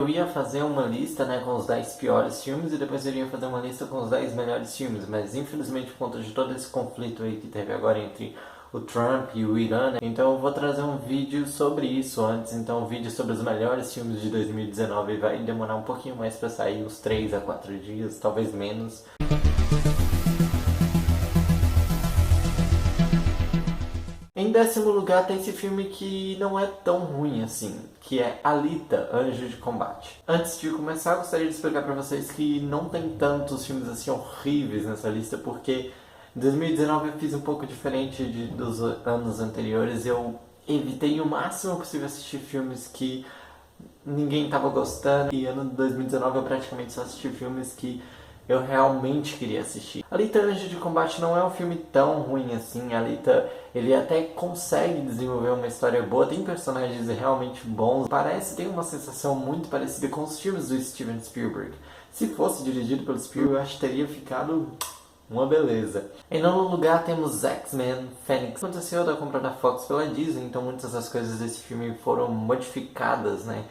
Eu ia fazer uma lista, né, com os 10 piores filmes e depois eu ia fazer uma lista com os 10 melhores filmes, mas infelizmente por conta de todo esse conflito aí que teve agora entre o Trump e o Irã, né, então eu vou trazer um vídeo sobre isso antes, então um vídeo sobre os melhores filmes de 2019 vai demorar um pouquinho mais para sair, uns 3 a 4 dias, talvez menos. Em 10º lugar tem esse filme que não é tão ruim assim, que é Alita, Anjo de Combate. Antes de começar, eu gostaria de explicar pra vocês que não tem tantos filmes assim horríveis nessa lista, porque em 2019 eu fiz um pouco diferente dos anos anteriores. Eu evitei o máximo possível assistir filmes que ninguém tava gostando, e ano de 2019 eu praticamente só assisti filmes que eu realmente queria assistir. Alita Anjo de Combate não é um filme tão ruim assim. Alita, ele até consegue desenvolver uma história boa, tem personagens realmente bons. Parece, tem uma sensação muito parecida com os filmes do Steven Spielberg. Se fosse dirigido pelo Spielberg, eu acho que teria ficado uma beleza. Em nono lugar temos X-Men Fênix. Aconteceu da compra da Fox pela Disney, então muitas das coisas desse filme foram modificadas, né?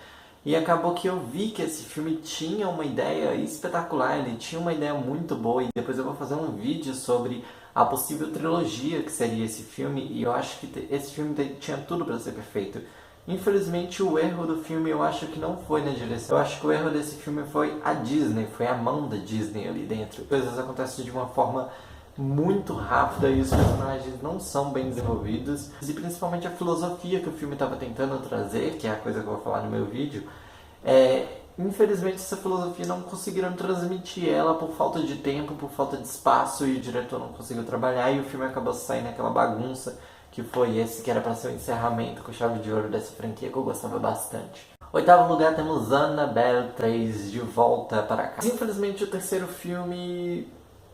E acabou que eu vi que esse filme tinha uma ideia espetacular, ele tinha uma ideia muito boa, e depois eu vou fazer um vídeo sobre a possível trilogia que seria esse filme, e eu acho que esse filme tinha tudo para ser perfeito. Infelizmente o erro do filme eu acho que não foi na direção, eu acho que o erro desse filme foi a Disney, foi a mão da Disney ali dentro. As coisas acontecem de uma forma muito rápida e os personagens não são bem desenvolvidos, e principalmente a filosofia que o filme estava tentando trazer, que é a coisa que eu vou falar no meu vídeo, infelizmente essa filosofia não conseguiram transmitir ela por falta de tempo, por falta de espaço, e o diretor não conseguiu trabalhar, e o filme acabou saindo aquela bagunça que foi esse que era para ser o encerramento com chave de ouro dessa franquia que eu gostava bastante. Oitavo lugar temos Annabelle 3, De Volta para Casa. Infelizmente o terceiro filme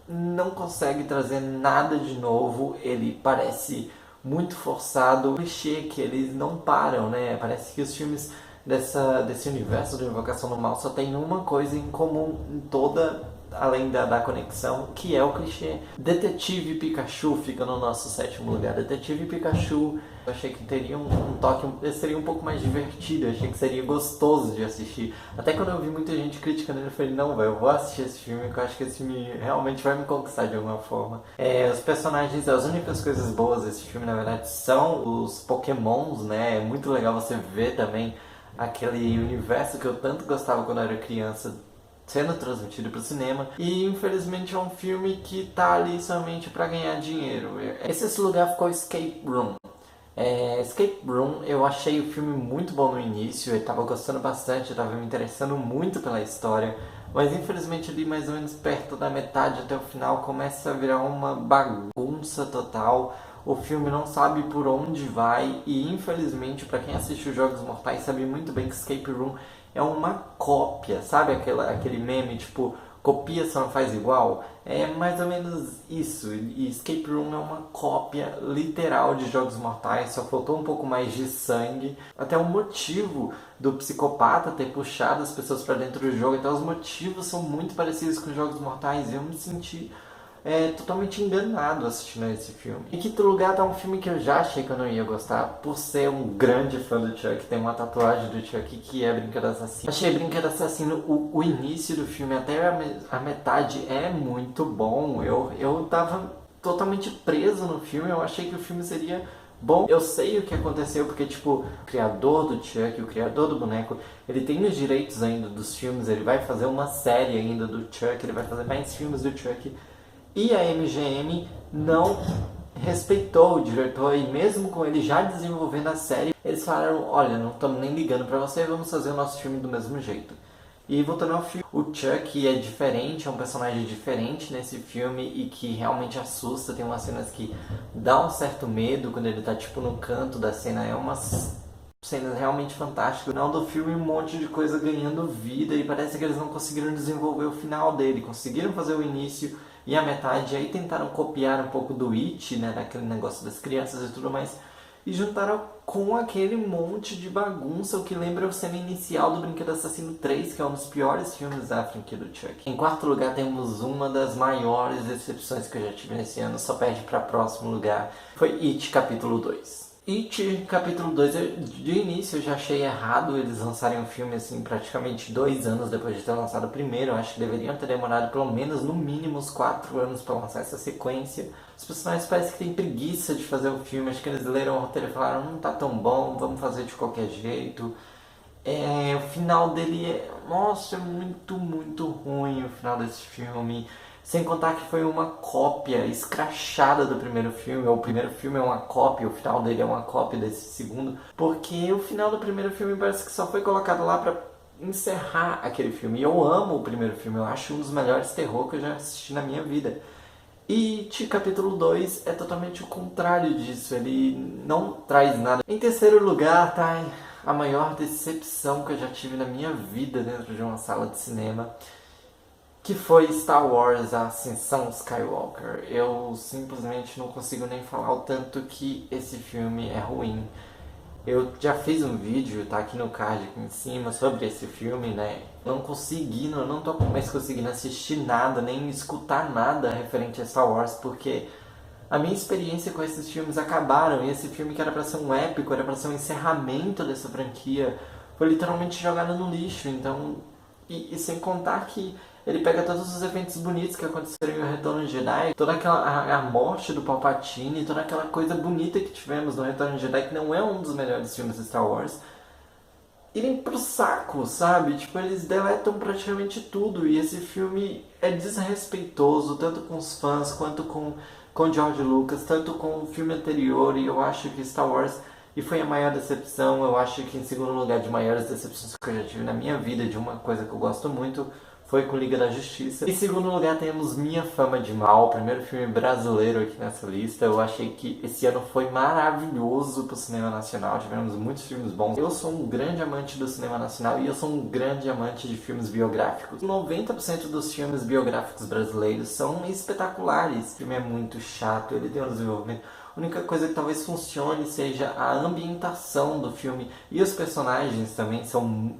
não consegue trazer nada de novo, ele parece muito forçado, clichê que eles não param, né? Parece que os filmes desse universo de Invocação do Mal só tem uma coisa em comum em toda, além da conexão, que é o clichê. Detetive Pikachu fica no nosso sétimo lugar. Detetive Pikachu, eu achei que teria um toque, seria um pouco mais divertido, eu achei que seria gostoso de assistir. Até quando eu vi muita gente criticando ele, eu falei, não, velho, eu vou assistir esse filme, porque eu acho que esse filme realmente vai me conquistar de alguma forma. Os personagens, as únicas coisas boas desse filme, na verdade, são os Pokémons, né? É muito legal você ver também aquele universo que eu tanto gostava quando eu era criança sendo transmitido para o cinema, e infelizmente é um filme que tá ali somente para ganhar dinheiro. Esse lugar ficou Escape Room. Escape Room, eu achei o filme muito bom no início, eu estava gostando bastante, eu estava me interessando muito pela história, mas infelizmente ali mais ou menos perto da metade até o final começa a virar uma bagunça total. O filme não sabe por onde vai, e infelizmente para quem assiste os Jogos Mortais sabe muito bem que Escape Room é uma cópia, sabe aquele meme tipo copia só não faz igual? É mais ou menos isso, e Escape Room é uma cópia literal de Jogos Mortais, só faltou um pouco mais de sangue, até o motivo do psicopata ter puxado as pessoas para dentro do jogo, então os motivos são muito parecidos com Jogos Mortais, e eu me senti totalmente enganado assistindo a esse filme. Em quinto lugar tá um filme que eu já achei que eu não ia gostar, por ser um grande fã do Chuck, tem uma tatuagem do Chuck que é Brinquedo Assassino. Achei Brinquedo Assassino, o início do filme até a metade é muito bom, eu tava totalmente preso no filme, eu achei que o filme seria bom. Eu sei o que aconteceu porque, tipo, o criador do Chuck, o criador do boneco, ele tem os direitos ainda dos filmes, ele vai fazer uma série ainda do Chuck, ele vai fazer mais filmes do Chuck. E a MGM não respeitou o diretor, e mesmo com ele já desenvolvendo a série, eles falaram, olha, não estamos nem ligando pra você, vamos fazer o nosso filme do mesmo jeito. E voltando ao filme, o Chuck é diferente, é um personagem diferente nesse filme e que realmente assusta, tem umas cenas que dá um certo medo quando ele tá tipo no canto da cena, é umas cenas realmente fantásticas. No final do filme um monte de coisa ganhando vida, e parece que eles não conseguiram desenvolver o final dele, conseguiram fazer o início e a metade, aí tentaram copiar um pouco do It, né, daquele negócio das crianças e tudo mais, e juntaram com aquele monte de bagunça, o que lembra a cena inicial do Brinquedo Assassino 3, que é um dos piores filmes da franquia do Chuck. Em quarto lugar temos uma das maiores decepções que eu já tive nesse ano, só perde para próximo lugar, foi It Capítulo 2. It, capítulo 2, de início eu já achei errado eles lançarem um filme assim praticamente 2 anos depois de ter lançado o primeiro. Eu acho que deveriam ter demorado pelo menos, no mínimo, uns 4 anos para lançar essa sequência. Os personagens parecem que têm preguiça de fazer o filme, acho que eles leram o roteiro e falaram, não tá tão bom, vamos fazer de qualquer jeito. O final dele nossa, é muito, muito ruim o final desse filme. Sem contar que foi uma cópia escrachada do primeiro filme. O primeiro filme é uma cópia, o final dele é uma cópia desse segundo. Porque o final do primeiro filme parece que só foi colocado lá pra encerrar aquele filme. E eu amo o primeiro filme, eu acho um dos melhores terror que eu já assisti na minha vida. E capítulo 2 é totalmente o contrário disso, ele não traz nada. Em terceiro lugar tá a maior decepção que eu já tive na minha vida dentro de uma sala de cinema, que foi Star Wars, a Ascensão Skywalker. Eu simplesmente não consigo nem falar o tanto que esse filme é ruim. Eu já fiz um vídeo, tá aqui no card aqui em cima, sobre esse filme, né? Não tô mais conseguindo assistir nada, nem escutar nada referente a Star Wars, porque a minha experiência com esses filmes acabaram, e esse filme que era pra ser um épico, era pra ser um encerramento dessa franquia, foi literalmente jogado no lixo. Então, e sem contar que ele pega todos os eventos bonitos que aconteceram em O Retorno de Jedi, toda aquela a morte do Palpatine, toda aquela coisa bonita que tivemos no Retorno de Jedi, que não é um dos melhores filmes de Star Wars, irem pro saco, sabe? Tipo, eles deletam praticamente tudo, e esse filme é desrespeitoso, tanto com os fãs, quanto com George Lucas, tanto com o filme anterior, e eu acho que Star Wars, e foi a maior decepção, eu acho que em segundo lugar de maiores decepções que eu já tive na minha vida, de uma coisa que eu gosto muito, foi com Liga da Justiça. Em segundo lugar temos Minha Fama de Mal, o primeiro filme brasileiro aqui nessa lista. Eu achei que esse ano foi maravilhoso pro cinema nacional, tivemos muitos filmes bons. Eu sou um grande amante do cinema nacional e eu sou um grande amante de filmes biográficos. 90% dos filmes biográficos brasileiros são espetaculares. O filme é muito chato, ele tem um desenvolvimento. A única coisa que talvez funcione seja a ambientação do filme, e os personagens também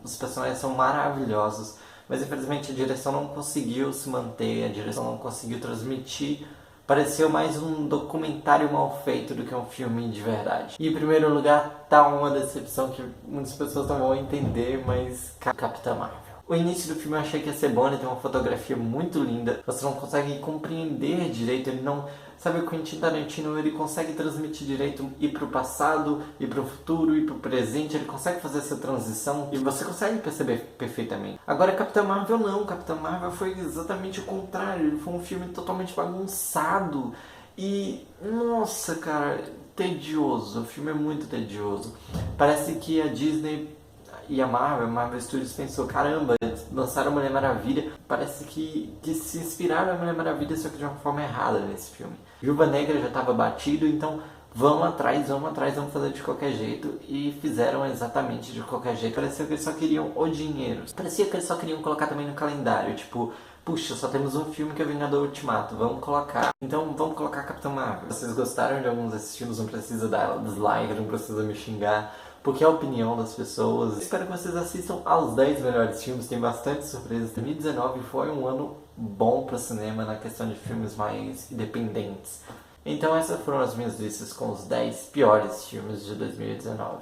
os personagens são maravilhosos. Mas infelizmente a direção não conseguiu se manter, a direção não conseguiu transmitir. Pareceu mais um documentário mal feito do que um filme de verdade. E em primeiro lugar tá uma decepção que muitas pessoas não vão entender, mas Capitã Marvel. O início do filme eu achei que ia ser bom, ele tem uma fotografia muito linda. Você não consegue compreender direito, ele não... Sabe, o Quentin Tarantino, ele consegue transmitir direito, ir pro passado, ir pro futuro, ir pro presente, ele consegue fazer essa transição e você consegue perceber perfeitamente. Agora Capitã Marvel não, Capitã Marvel foi exatamente o contrário, ele foi um filme totalmente bagunçado e, nossa, cara, tedioso, o filme é muito tedioso. Parece que a Disney e a Marvel Studios pensou, caramba, lançaram Mulher Maravilha, parece que se inspiraram na Mulher Maravilha, só que de uma forma errada nesse filme. Viúva Negra já estava batido, então vamos atrás, vamos fazer de qualquer jeito, e fizeram exatamente de qualquer jeito. Parecia que eles só queriam o dinheiro, parecia que eles só queriam colocar também no calendário, tipo, puxa, só temos um filme que é Vingador Ultimato, vamos colocar. Então vamos colocar Capitão Marvel. Vocês gostaram de alguns desses filmes, não precisa dar dislike, não precisa me xingar, porque é a opinião das pessoas. Espero que vocês assistam aos 10 melhores filmes, tem bastante surpresas. 2019 foi um ano bom para o cinema na questão de filmes mais independentes. Então essas foram as minhas listas com os 10 piores filmes de 2019.